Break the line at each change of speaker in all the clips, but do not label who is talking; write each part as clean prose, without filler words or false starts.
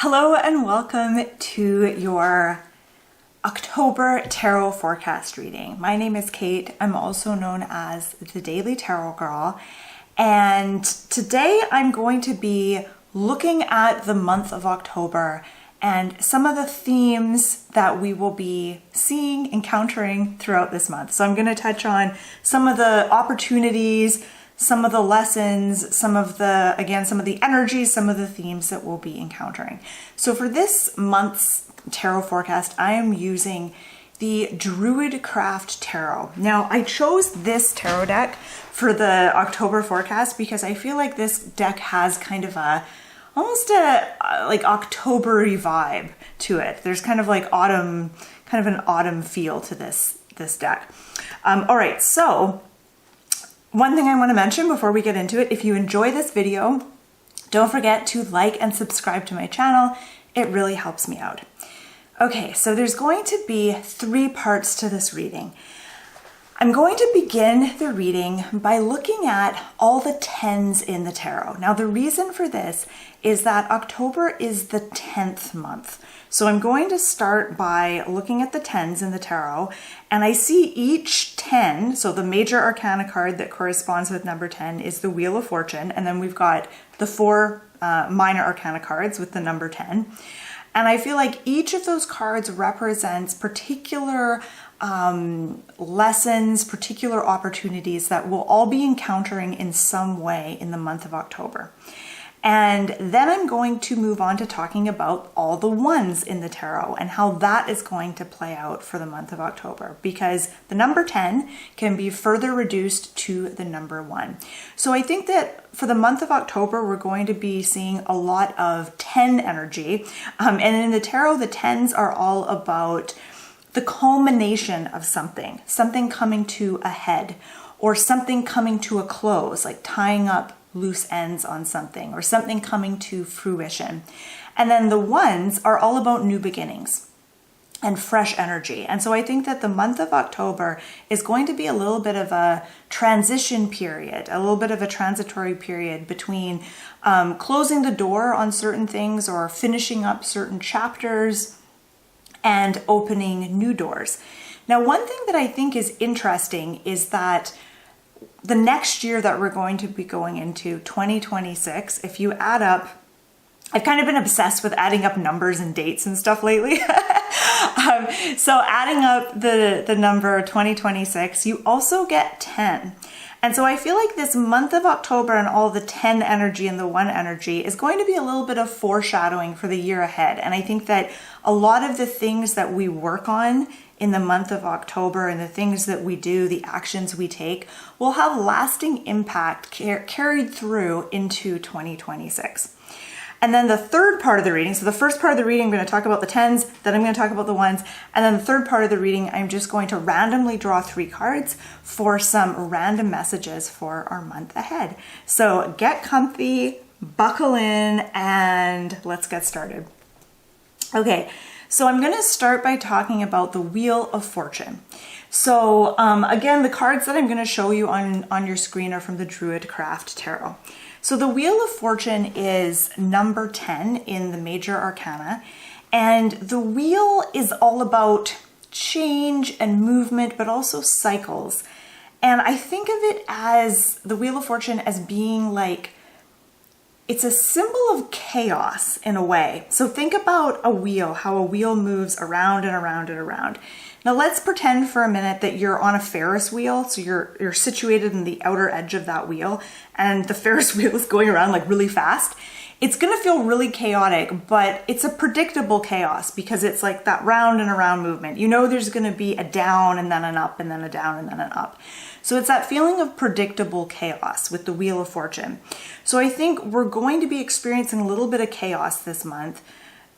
Hello and welcome to your October Tarot Forecast reading. My name is Kate. I'm also known as the Daily Tarot Girl. And today I'm going to be looking at the month of October and some of the themes that we will be seeing, encountering throughout this month. So I'm going to touch on some of the opportunities, some of the lessons, some of the energies, some of the themes that we'll be encountering. So for this month's tarot forecast, I am using the Druidcraft Tarot. Now, I chose this tarot deck for the October forecast because I feel like this deck has kind of almost a like October-y vibe to it. There's kind of like autumn, kind of an autumn feel to this deck. All right, so one thing I want to mention before we get into it, if you enjoy this video, don't forget to like and subscribe to my channel. It really helps me out. Okay, so there's going to be 3 parts to this reading. I'm going to begin the reading by looking at all the 10s in the tarot. Now, the reason for this is that October is the 10th month. So I'm going to start by looking at the 10s in the tarot, and I see each 10, so the major arcana card that corresponds with number 10 is the Wheel of Fortune, and then we've got the 4 minor arcana cards with the number 10. And I feel like each of those cards represents particular lessons, particular opportunities that we'll all be encountering in some way in the month of October. And then I'm going to move on to talking about all the 1s in the tarot and how that is going to play out for the month of October, because the number 10 can be further reduced to the number 1. So I think that for the month of October, we're going to be seeing a lot of 10 energy. And in the tarot, the 10s are all about the culmination of something coming to a head, or something coming to a close, like tying up loose ends on something, or something coming to fruition. And then the 1s are all about new beginnings and fresh energy. And so I think that the month of October is going to be a little bit of a transition period, a little bit of a transitory period between closing the door on certain things or finishing up certain chapters and opening new doors. Now, one thing that I think is interesting is that the next year that we're going to be going into, 2026, if you add up, I've kind of been obsessed with adding up numbers and dates and stuff lately. So adding up the number 2026, you also get 10. And so I feel like this month of October and all the 10 energy and the 1 energy is going to be a little bit of foreshadowing for the year ahead. And I think that a lot of the things that we work on in the month of October and the things that we do, the actions we take, will have lasting impact carried through into 2026. And then the third part of the reading, so the first part of the reading, I'm going to talk about the 10s, then I'm going to talk about the 1s, and then the third part of the reading, I'm just going to randomly draw 3 cards for some random messages for our month ahead. So get comfy, buckle in, and let's get started. Okay, so I'm going to start by talking about the Wheel of Fortune. So again, the cards that I'm going to show you on your screen are from the Druidcraft Tarot. So the Wheel of Fortune is number 10 in the major arcana, and the wheel is all about change and movement, but also cycles. And I think of it as the Wheel of Fortune as being like, it's a symbol of chaos in a way. So think about a wheel, how a wheel moves around and around and around. Now let's pretend for a minute that you're on a Ferris wheel. So you're situated in the outer edge of that wheel, and the Ferris wheel is going around like really fast. It's gonna feel really chaotic, but it's a predictable chaos because it's like that round and around movement. You know there's gonna be a down and then an up and then a down and then an up. So it's that feeling of predictable chaos with the Wheel of Fortune. So I think we're going to be experiencing a little bit of chaos this month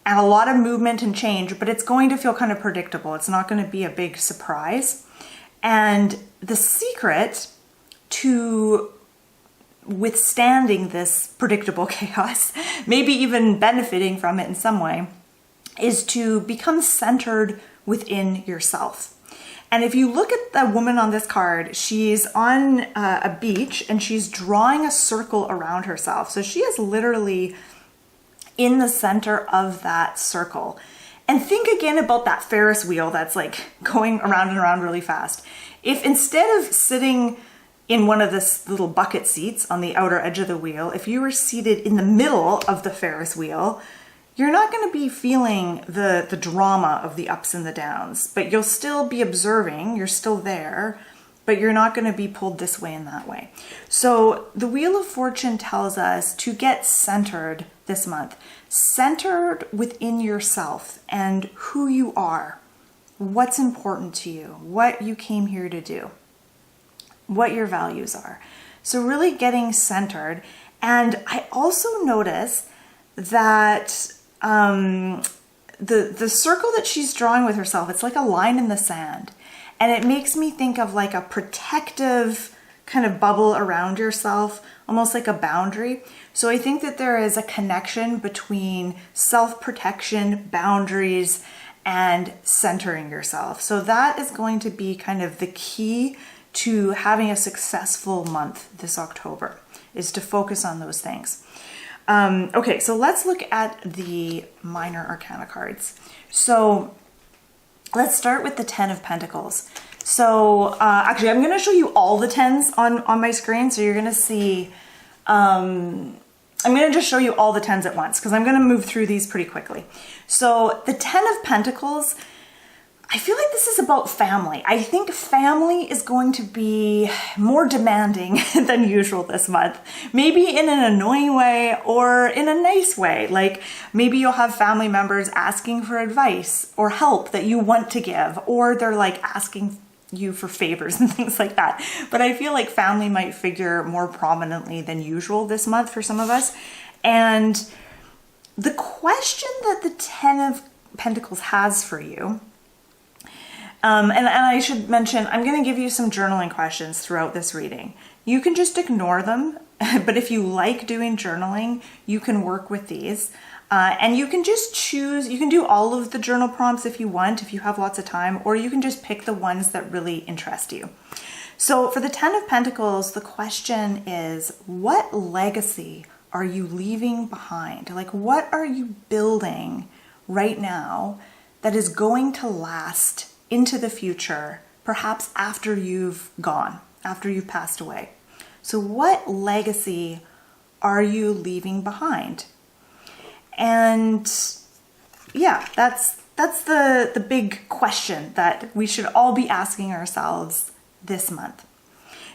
and a lot of movement and change, but it's going to feel kind of predictable. It's not going to be a big surprise. And the secret to withstanding this predictable chaos, maybe even benefiting from it in some way, is to become centered within yourself. And if you look at the woman on this card, she's on a beach and she's drawing a circle around herself. So she is literally in the center of that circle. And think again about that Ferris wheel that's like going around and around really fast. If instead of sitting in one of the little bucket seats on the outer edge of the wheel, if you were seated in the middle of the Ferris wheel, you're not going to be feeling the drama of the ups and the downs, but you'll still be observing, you're still there, but you're not going to be pulled this way and that way. So the Wheel of Fortune tells us to get centered this month, centered within yourself and who you are, what's important to you, what you came here to do, what your values are. So really getting centered. And I also notice that the circle that she's drawing with herself, it's like a line in the sand. And it makes me think of like a protective kind of bubble around yourself, almost like a boundary. So I think that there is a connection between self-protection, boundaries, and centering yourself. So that is going to be kind of the key to having a successful month this October, is to focus on those things. Okay, so let's look at the minor arcana cards. So let's start with the 10 of Pentacles. So actually, I'm going to show you all the 10s on my screen. So you're going to see, I'm going to just show you all the 10s at once because I'm going to move through these pretty quickly. So the 10 of Pentacles, I feel like this is about family. I think family is going to be more demanding than usual this month. Maybe in an annoying way or in a nice way. Like maybe you'll have family members asking for advice or help that you want to give, or they're like asking you for favors and things like that. But I feel like family might figure more prominently than usual this month for some of us. And the question that the 10 of Pentacles has for you, and I should mention, I'm going to give you some journaling questions throughout this reading. You can just ignore them, but if you like doing journaling, you can work with these. And you can just choose, you can do all of the journal prompts if you want, if you have lots of time, or you can just pick the ones that really interest you. So for the 10 of Pentacles, the question is, what legacy are you leaving behind? Like, what are you building right now that is going to last into the future, perhaps after you've gone, after you've passed away? So what legacy are you leaving behind? And yeah, that's the big question that we should all be asking ourselves this month.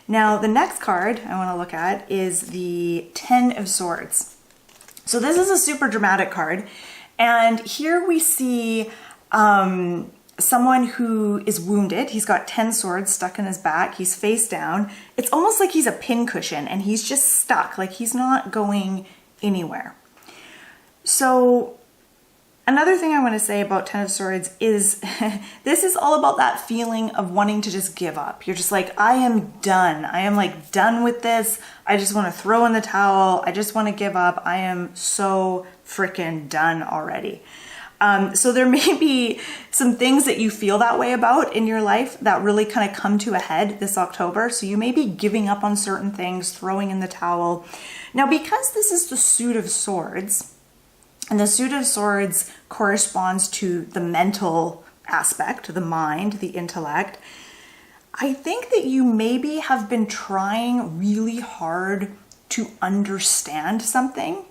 Now, the next card I want to look at is the 10 of Swords. So this is a super dramatic card. And here we see someone who is wounded. He's got 10 swords stuck in his back. He's face down. It's almost like he's a pincushion and he's just stuck, like he's not going anywhere. So another thing I want to say about 10 of Swords is this is all about that feeling of wanting to just give up. You're just like, I am done. I am like done with this. I just want to throw in the towel. I just want to give up. I am so freaking done already. So there may be some things that you feel that way about in your life that really kind of come to a head this October. So you may be giving up on certain things, throwing in the towel. Now, because this is the Suit of Swords, and the Suit of Swords corresponds to the mental aspect, the mind, the intellect, I think that you maybe have been trying really hard to understand something.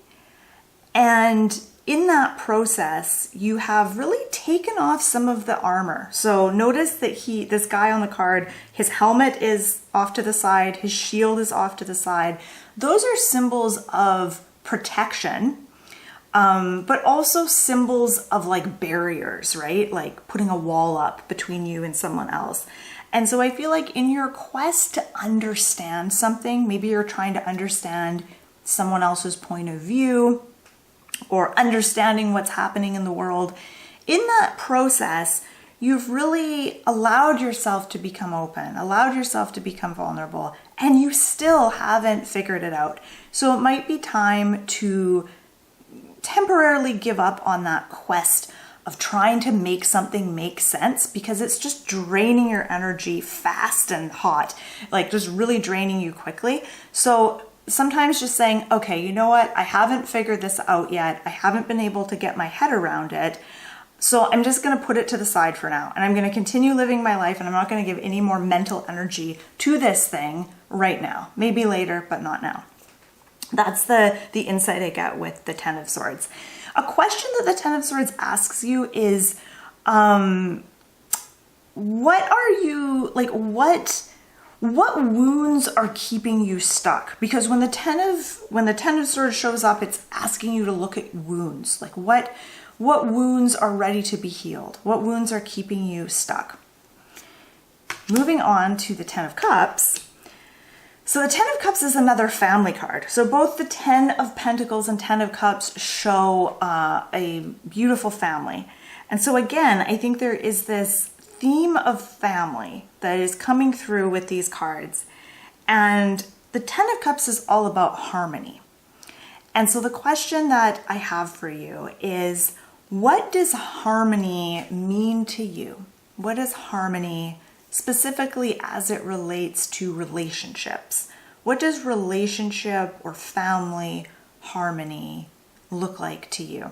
And in that process, you have really taken off some of the armor. So notice that this guy on the card, his helmet is off to the side, his shield is off to the side. Those are symbols of protection, but also symbols of like barriers, right? Like putting a wall up between you and someone else. And so I feel like in your quest to understand something, maybe you're trying to understand someone else's point of view, or understanding what's happening in the world. In that process, you've really allowed yourself to become open, allowed yourself to become vulnerable, and you still haven't figured it out. So it might be time to temporarily give up on that quest of trying to make something make sense, because it's just draining your energy fast and hot, like just really draining you quickly. So sometimes just saying, okay, you know what? I haven't figured this out yet. I haven't been able to get my head around it. So I'm just going to put it to the side for now. And I'm going to continue living my life, and I'm not going to give any more mental energy to this thing right now. Maybe later, but not now. That's the insight I get with the Ten of Swords. A question that the Ten of Swords asks you is, what are you, like, what wounds are keeping you stuck? Because when the Ten of Swords shows up, it's asking you to look at wounds. Like, what wounds are ready to be healed? What wounds are keeping you stuck? Moving on to the Ten of Cups. So the Ten of Cups is another family card. So both the Ten of Pentacles and Ten of Cups show a beautiful family. And so again, I think there is this theme of family that is coming through with these cards. And the Ten of Cups is all about harmony. And so the question that I have for you is, what does harmony mean to you? What is harmony specifically as it relates to relationships? What does relationship or family harmony look like to you?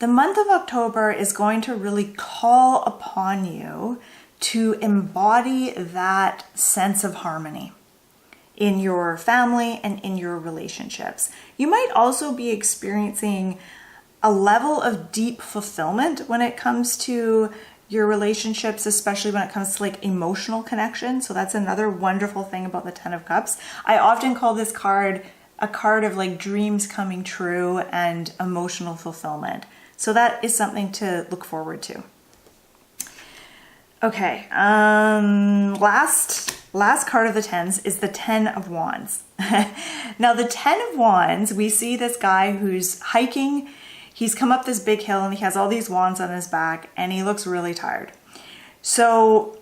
The month of October is going to really call upon you to embody that sense of harmony in your family and in your relationships. You might also be experiencing a level of deep fulfillment when it comes to your relationships, especially when it comes to like emotional connection. So that's another wonderful thing about the Ten of Cups. I often call this card a card of like dreams coming true and emotional fulfillment. So that is something to look forward to. Okay, last card of the tens is the Ten of Wands. Now the Ten of Wands, we see this guy who's hiking. He's come up this big hill and he has all these wands on his back and he looks really tired. So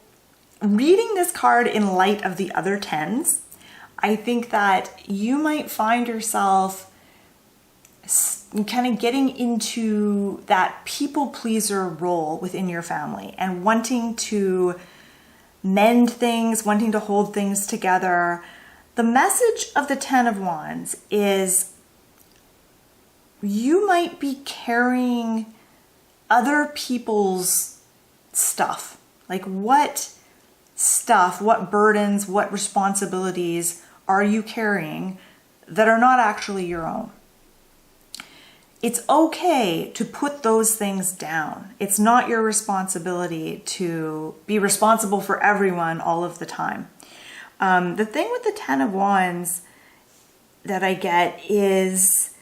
reading this card in light of the other tens, I think that you might find yourself kind of getting into that people pleaser role within your family and wanting to mend things, wanting to hold things together. The message of the Ten of Wands is you might be carrying other people's stuff. Like what stuff, what burdens, what responsibilities are you carrying that are not actually your own? It's okay to put those things down. It's not your responsibility to be responsible for everyone all of the time. The thing with the Ten of Wands that I get is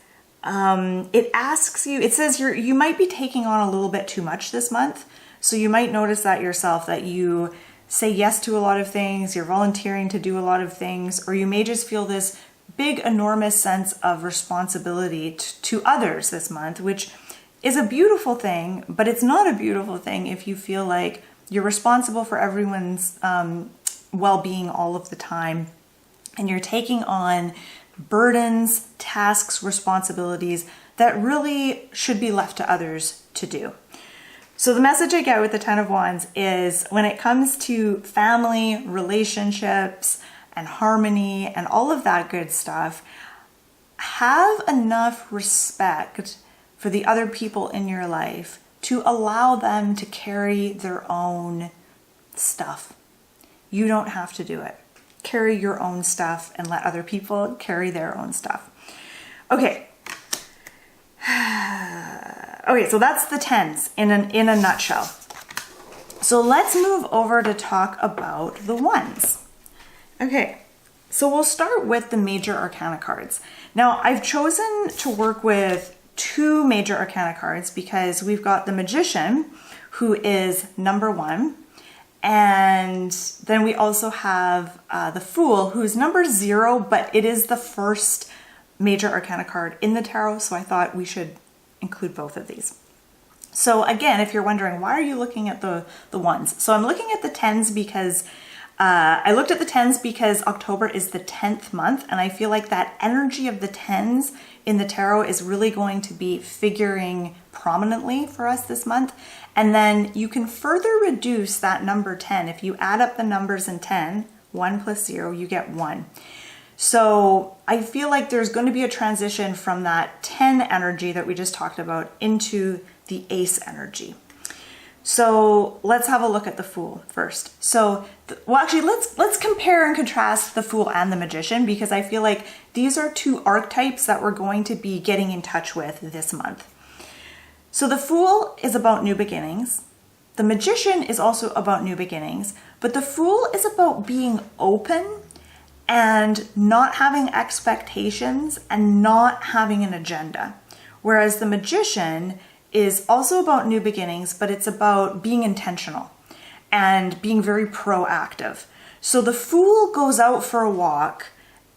it asks you, it says you might be taking on a little bit too much this month. So you might notice that yourself, that you say yes to a lot of things, you're volunteering to do a lot of things, or you may just feel this big, enormous sense of responsibility to others this month, which is a beautiful thing, but it's not a beautiful thing if you feel like you're responsible for everyone's well-being all of the time, and you're taking on burdens, tasks, responsibilities that really should be left to others to do. So the message I get with the Ten of Wands is when it comes to family, relationships, and harmony and all of that good stuff, have enough respect for the other people in your life to allow them to carry their own stuff. You don't have to do it. Carry your own stuff and let other people carry their own stuff. Okay. Okay, so that's the tens in a nutshell. So let's move over to talk about the ones. Okay, so we'll start with the major arcana cards. Now, I've chosen to work with two major arcana cards because we've got the Magician, who is number 1, and then we also have the Fool, who's number 0, but it is the first major arcana card in the tarot, so I thought we should include both of these. So again, if you're wondering, why are you looking at the ones? So I'm looking at the tens because I looked at the tens because October is the 10th month, and I feel like that energy of the tens in the tarot is really going to be figuring prominently for us this month. And then you can further reduce that number 10. If you add up the numbers in 10, 1 plus 0, you get 1. So I feel like there's going to be a transition from that 10 energy that we just talked about into the ace energy. So let's have a look at the Fool first. So, well, actually, let's compare and contrast the Fool and the Magician, because I feel like these are two archetypes that we're going to be getting in touch with this month. So the Fool is about new beginnings. The Magician is also about new beginnings, but the Fool is about being open and not having expectations and not having an agenda. Whereas the Magician is also about new beginnings, but it's about being intentional and being very proactive. So the Fool goes out for a walk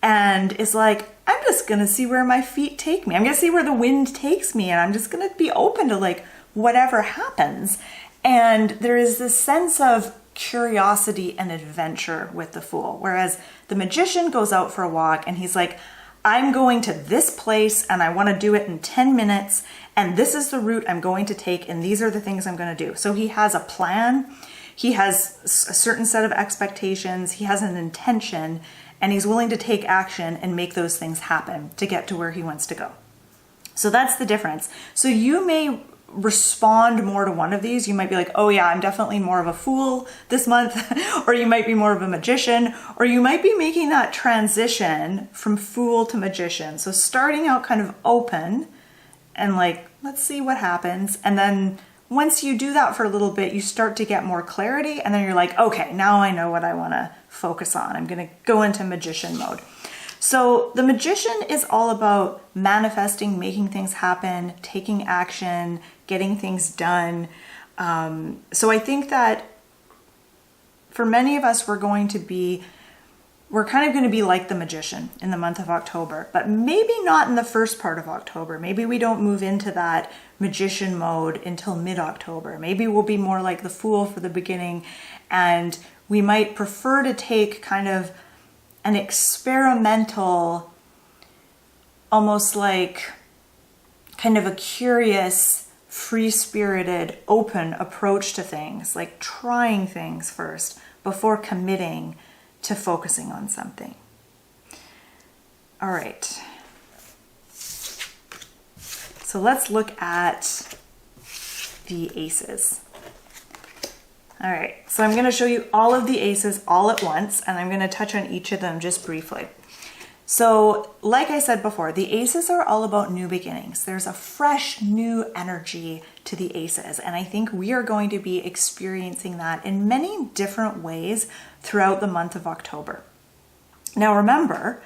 and is like, I'm just gonna see where my feet take me. I'm gonna see where the wind takes me, and I'm just gonna be open to like whatever happens. And there is this sense of curiosity and adventure with the Fool. Whereas the Magician goes out for a walk and he's like, I'm going to this place and I want to do it in 10 minutes. And this is the route I'm going to take. And these are the things I'm going to do. So he has a plan. He has a certain set of expectations. He has an intention, and he's willing to take action and make those things happen to get to where he wants to go. So that's the difference. So you may respond more to one of these. You might be like, oh yeah, I'm definitely more of a Fool this month, or you might be more of a Magician, or you might be making that transition from Fool to Magician. So starting out kind of open and like, let's see what happens. And then once you do that for a little bit, you start to get more clarity, and then you're like, okay, now I know what I want to focus on. I'm going to go into Magician mode. So the Magician is all about manifesting, making things happen, taking action, getting things done. So I think that for many of us, we're kind of going to be like the Magician in the month of October, but maybe not in the first part of October. Maybe we don't move into that Magician mode until mid-October. Maybe we'll be more like the Fool for the beginning, and we might prefer to take kind of an experimental, almost like kind of a curious, free-spirited, open approach to things, like trying things first before committing to focusing on something. All right. So let's look at the aces. All right, so I'm going to show you all of the aces all at once, and I'm going to touch on each of them just briefly. So like I said before, the aces are all about new beginnings. There's a fresh new energy to the aces, and I think we are going to be experiencing that in many different ways throughout the month of October. Now remember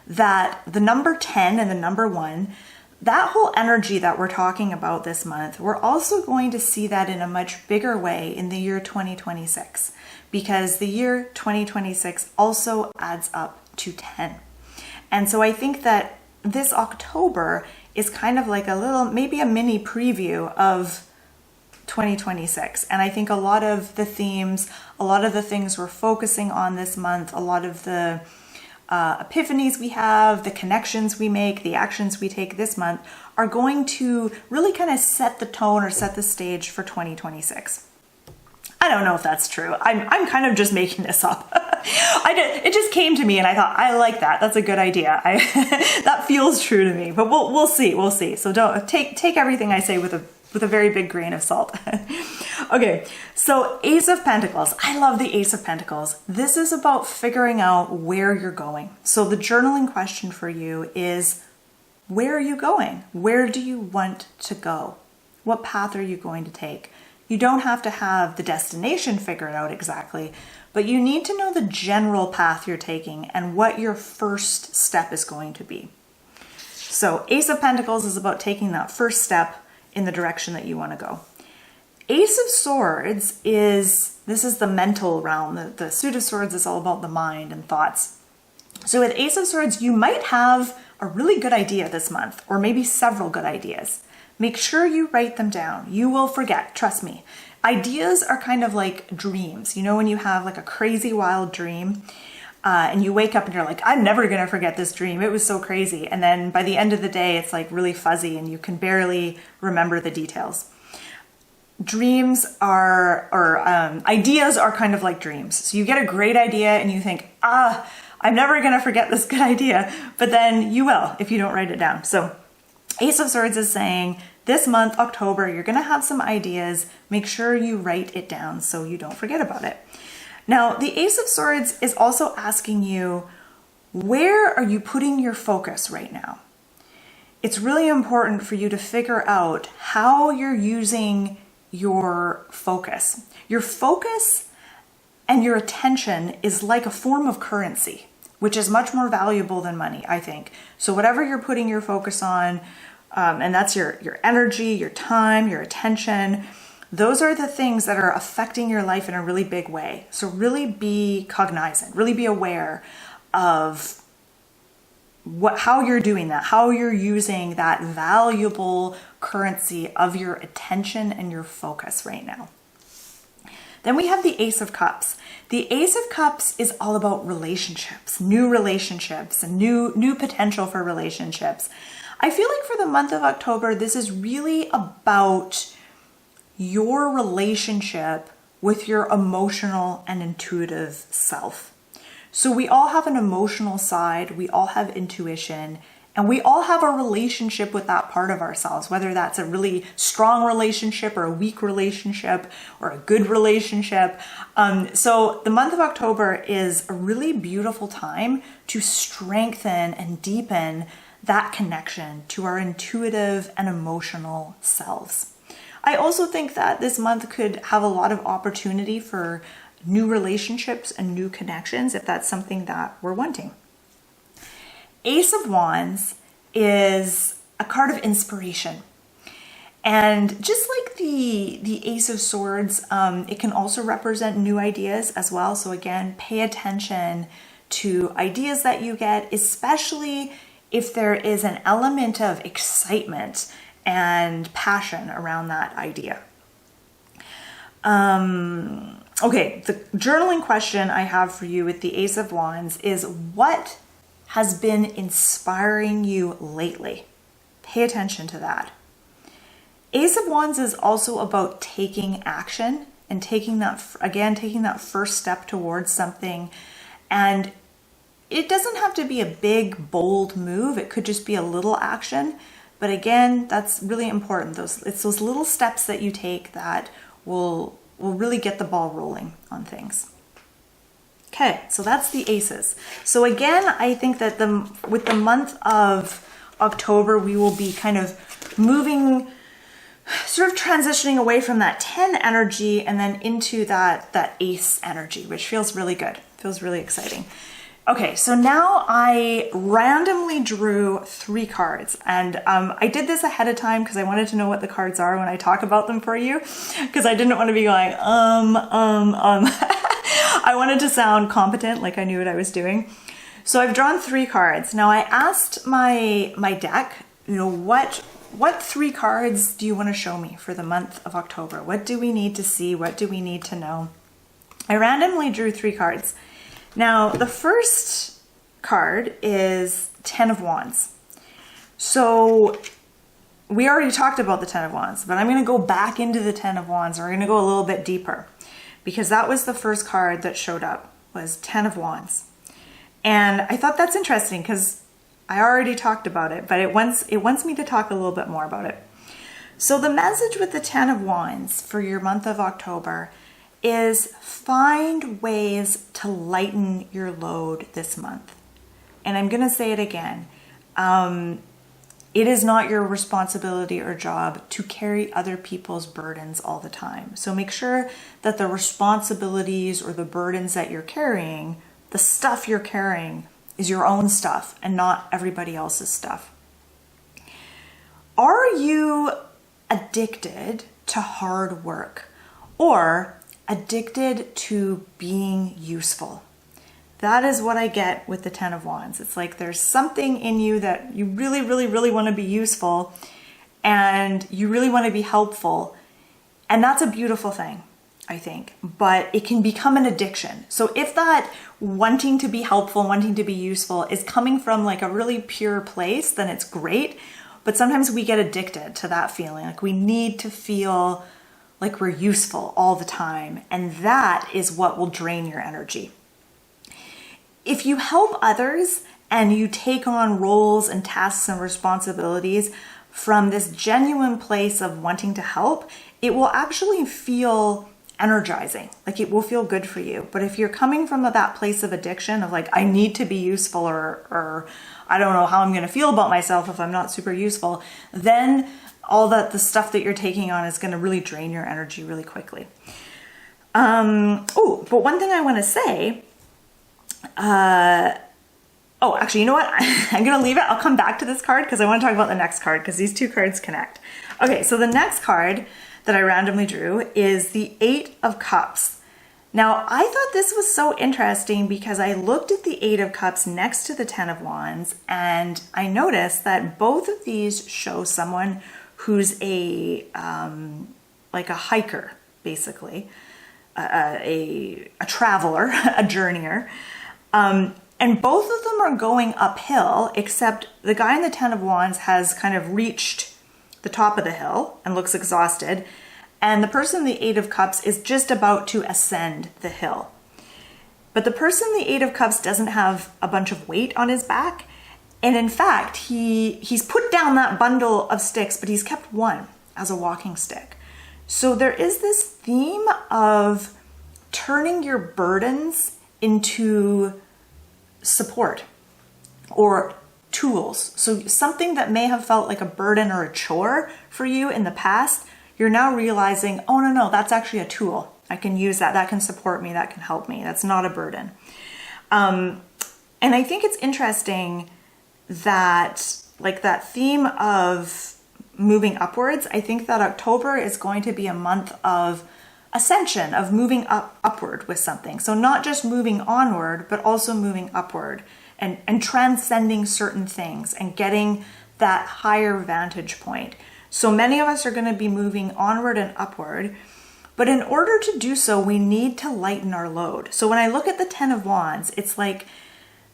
that the number 10 and the number 1, that whole energy that we're talking about this month, we're also going to see that in a much bigger way in the year 2026, because the year 2026 also adds up to 10. And so I think that this October is kind of like a little, maybe a mini preview of 2026. And I think a lot of the themes, a lot of the things we're focusing on this month, a lot of the epiphanies we have, the connections we make, the actions we take this month are going to really kind of set the tone or set the stage for 2026. I don't know if that's true. I'm kind of just making this up. It just came to me and I thought, I like that. That's a good idea. That feels true to me, but we'll see. We'll see. So don't take everything I say with a very big grain of salt. Okay, so Ace of Pentacles. I love the Ace of Pentacles. This is about figuring out where you're going. So the journaling question for you is, where are you going? Where do you want to go? What path are you going to take? You don't have to have the destination figured out exactly, but you need to know the general path you're taking and what your first step is going to be. So Ace of Pentacles is about taking that first step in the direction that you want to go. Ace of Swords this is the mental realm. The Suit of Swords is all about the mind and thoughts. So with Ace of Swords, you might have a really good idea this month, or maybe several good ideas. Make sure you write them down. You will forget, trust me. Ideas are kind of like dreams. You know when you have like a crazy wild dream and you wake up and you're like, I'm never gonna forget this dream. It was so crazy. And then by the end of the day, it's like really fuzzy and you can barely remember the details. Dreams are, or ideas are kind of like dreams. So you get a great idea and you think, I'm never going to forget this good idea, but then you will if you don't write it down. So Ace of Swords is saying this month, October, you're going to have some ideas. Make sure you write it down so you don't forget about it. Now, the Ace of Swords is also asking you, where are you putting your focus right now? It's really important for you to figure out how you're using your focus. Your focus and your attention is like a form of currency, which is much more valuable than money, I think. So whatever you're putting your focus on, and that's your energy, your time, your attention, those are the things that are affecting your life in a really big way. So really be cognizant, really be aware of how you're doing that, how you're using that valuable currency of your attention and your focus right now. Then we have the Ace of Cups. The Ace of Cups is all about relationships, and new potential for relationships. I feel like for the month of October, this is really about your relationship with your emotional and intuitive self. So we all have an emotional side, we all have intuition, and we all have a relationship with that part of ourselves, whether that's a really strong relationship or a weak relationship or a good relationship. So the month of October is a really beautiful time to strengthen and deepen that connection to our intuitive and emotional selves. I also think that this month could have a lot of opportunity for new relationships and new connections if that's something that we're wanting. Ace of Wands is a card of inspiration. And just like the Ace of Swords, it can also represent new ideas as well. So again, pay attention to ideas that you get, especially if there is an element of excitement and passion around that idea. Okay, the journaling question I have for you with the Ace of Wands is, what has been inspiring you lately? Pay attention to that. Ace of Wands is also about taking action and taking that first step towards something. And it doesn't have to be a big, bold move. It could just be a little action. But again, that's really important. It's those little steps that you take that will really get the ball rolling on things. Okay, so that's the aces. So again, I think that with the month of October, we will be kind of moving, sort of transitioning away from that 10 energy and then into that ace energy, which feels really good. Feels really exciting. Okay, so now I randomly drew 3 cards, and I did this ahead of time because I wanted to know what the cards are when I talk about them for you, because I didn't want to be going, I wanted to sound competent, like I knew what I was doing. So I've drawn 3 cards. Now I asked my deck, what 3 cards do you want to show me for the month of October? What do we need to see? What do we need to know? I randomly drew 3 cards. Now, the first card is 10 of Wands. So we already talked about the 10 of Wands, but I'm going to go back into the 10 of Wands. We're going to go a little bit deeper because that was the first card that showed up, was 10 of Wands. And I thought that's interesting because I already talked about it, but it wants me to talk a little bit more about it. So the message with the 10 of Wands for your month of October is find ways to lighten your load this month. And I'm going to say it again. It is not your responsibility or job to carry other people's burdens all the time. So make sure that the responsibilities or the burdens that you're carrying, the stuff you're carrying, is your own stuff and not everybody else's stuff. Are you addicted to hard work or addicted to being useful? That is what I get with the 10 of Wands. It's like there's something in you that you really, really, really want to be useful and you really want to be helpful. And that's a beautiful thing, I think, but it can become an addiction. So if that wanting to be helpful, wanting to be useful is coming from like a really pure place, then it's great. But sometimes we get addicted to that feeling. Like we need to feel like we're useful all the time. And that is what will drain your energy. if you help others and you take on roles and tasks and responsibilities from this genuine place of wanting to help, it will actually feel energizing. Like it will feel good for you. But if you're coming from that place of addiction of like, I need to be useful, or I don't know how I'm going to feel about myself if I'm not super useful, then all that the stuff that you're taking on is going to really drain your energy really quickly. Oh, but one thing I want to say, oh, actually, you know what? I'm going to leave it. I'll come back to this card because I want to talk about the next card because these two cards connect. Okay, so the next card that I randomly drew is the Eight of Cups. Now, I thought this was so interesting because I looked at the Eight of Cups next to the Ten of Wands, and I noticed that both of these show someone who's a like a hiker, basically, a traveler, a journeyer. And both of them are going uphill, except the guy in the Ten of Wands has kind of reached the top of the hill and looks exhausted. And the person in the Eight of Cups is just about to ascend the hill. But the person in the Eight of Cups doesn't have a bunch of weight on his back. And in fact, he's put down that bundle of sticks, but he's kept one as a walking stick. So there is this theme of turning your burdens into support or tools. So something that may have felt like a burden or a chore for you in the past, you're now realizing, oh no, that's actually a tool. I can use that. That can support me. That can help me. That's not a burden. And I think it's interesting that like that theme of moving upwards, I think that October is going to be a month of ascension, of moving upward with something. So not just moving onward, but also moving upward and transcending certain things and getting that higher vantage point. So many of us are going to be moving onward and upward, but in order to do so, we need to lighten our load. So when I look at the Ten of Wands, it's like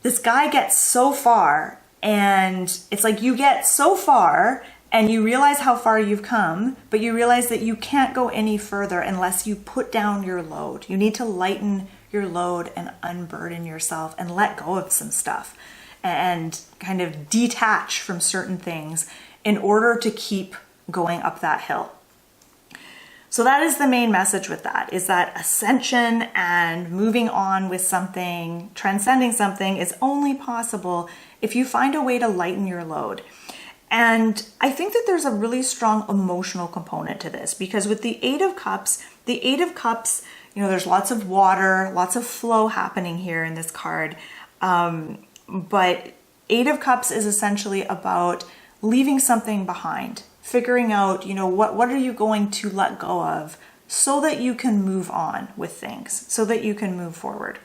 this guy gets so far, and it's like you get so far and you realize how far you've come, but you realize that you can't go any further unless you put down your load. You need to lighten your load and unburden yourself and let go of some stuff and kind of detach from certain things in order to keep going up that hill. So that is the main message with that, is that ascension and moving on with something, transcending something, is only possible if you find a way to lighten your load. And I think that there's a really strong emotional component to this, because with the Eight of Cups, you know, there's lots of water, lots of flow happening here in this card. But Eight of Cups is essentially about leaving something behind, figuring out, you know, what are you going to let go of so that you can move on with things, so that you can move forward.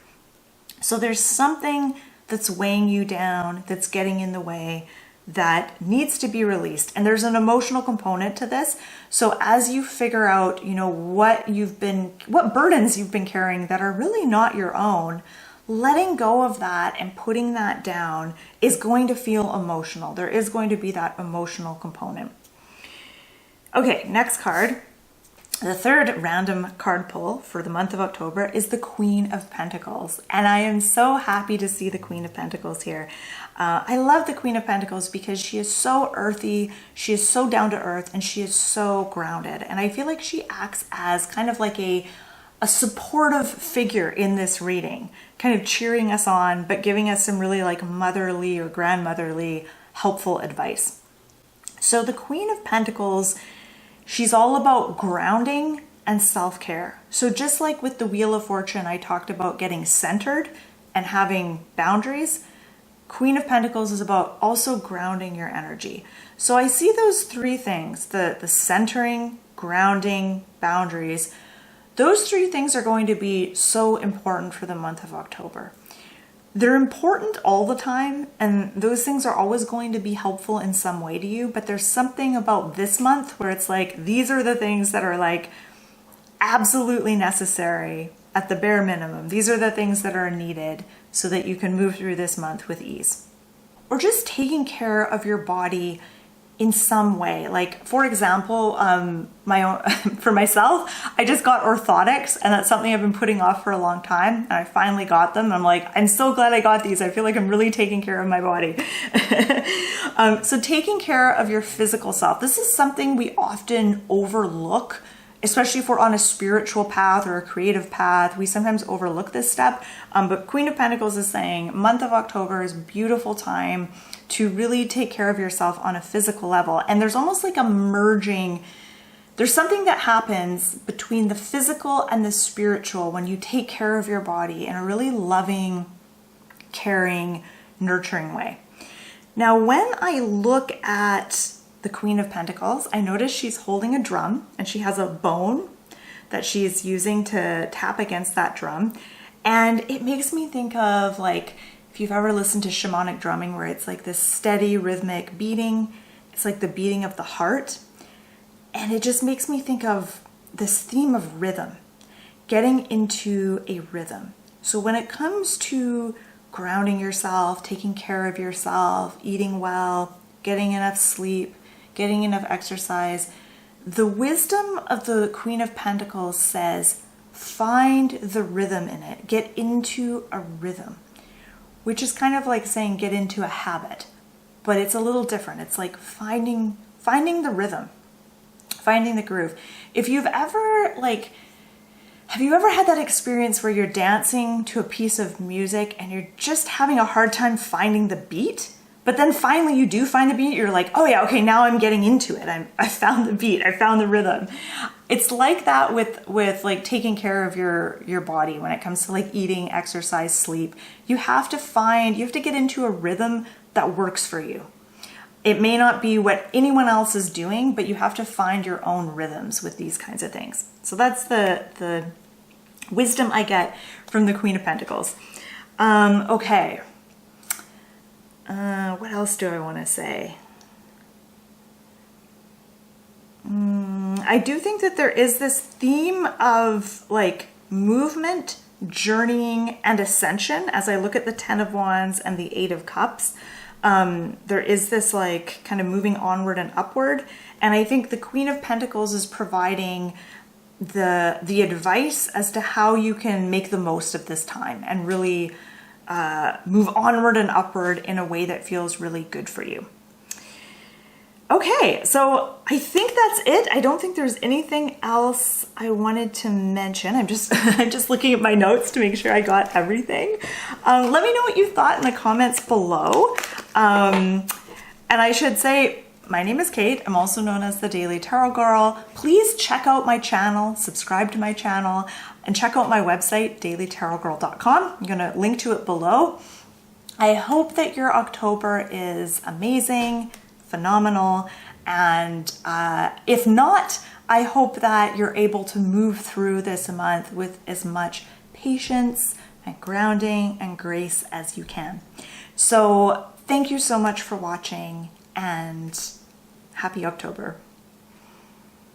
So there's something that's weighing you down, that's getting in the way, that needs to be released. And there's an emotional component to this. So as you figure out, you know, what burdens you've been carrying that are really not your own, letting go of that and putting that down is going to feel emotional. There is going to be that emotional component. Okay, next card. The third random card pull for the month of October is the Queen of Pentacles. And I am so happy to see the Queen of Pentacles here. I love the Queen of Pentacles because she is so earthy, she is so down to earth, and she is so grounded. And I feel like she acts as kind of like a supportive figure in this reading, kind of cheering us on, but giving us some really like motherly or grandmotherly helpful advice. So the Queen of Pentacles, she's all about grounding and self-care. So just like with the Wheel of Fortune, I talked about getting centered and having boundaries. Queen of Pentacles is about also grounding your energy. So I see those three things, the centering, grounding, boundaries. Those three things are going to be so important for the month of October. They're important all the time, and those things are always going to be helpful in some way to you, but there's something about this month where it's like, these are the things that are like absolutely necessary at the bare minimum. These are the things that are needed so that you can move through this month with ease. Or just taking care of your body in some way. Like, for example, my own, for myself, I just got orthotics, and that's something I've been putting off for a long time, and I finally got them. I'm like, I'm so glad I got these. I feel like I'm really taking care of my body. So taking care of your physical self, this is something we often overlook, especially if we're on a spiritual path or a creative path. We sometimes overlook this step, but Queen of Pentacles is saying month of October is a beautiful time to really take care of yourself on a physical level. And there's almost like a merging. There's something that happens between the physical and the spiritual when you take care of your body in a really loving, caring, nurturing way. Now, when I look at the Queen of Pentacles, I notice she's holding a drum, and she has a bone that she's using to tap against that drum. And it makes me think of, like, if you've ever listened to shamanic drumming, where it's like this steady rhythmic beating, it's like the beating of the heart. And it just makes me think of this theme of rhythm, getting into a rhythm. So when it comes to grounding yourself, taking care of yourself, eating well, getting enough sleep, getting enough exercise, the wisdom of the Queen of Pentacles says, find the rhythm in it, get into a rhythm, which is kind of like saying get into a habit, but it's a little different. It's like finding the rhythm, finding the groove. If you've ever, like, have you ever had that experience where you're dancing to a piece of music and you're just having a hard time finding the beat? But then finally you do find the beat, you're like, oh yeah, okay, now I'm getting into it. I found the beat, I found the rhythm. It's like that with like taking care of your body when it comes to like eating, exercise, sleep. You have to get into a rhythm that works for you. It may not be what anyone else is doing, but you have to find your own rhythms with these kinds of things. So that's the wisdom I get from the Queen of Pentacles. Okay. What else do I want to say? I do think that there is this theme of like movement, journeying, and ascension. As I look at the 10 of Wands and the 8 of Cups, there is this like kind of moving onward and upward. And I think the Queen of Pentacles is providing the advice as to how you can make the most of this time and really move onward and upward in a way that feels really good for you. Okay, so I think that's it. I don't think there's anything else I wanted to mention. I'm just looking at my notes to make sure I got everything. Let me know what you thought in the comments below. And I should say, my name is Kate. I'm also known as the Daily Tarot Girl. Please check out my channel, subscribe to my channel, and check out my website, dailytarotgirl.com. I'm gonna link to it below. I hope that your October is amazing, phenomenal, and if not, I hope that you're able to move through this month with as much patience and grounding and grace as you can. So thank you so much for watching, and happy October.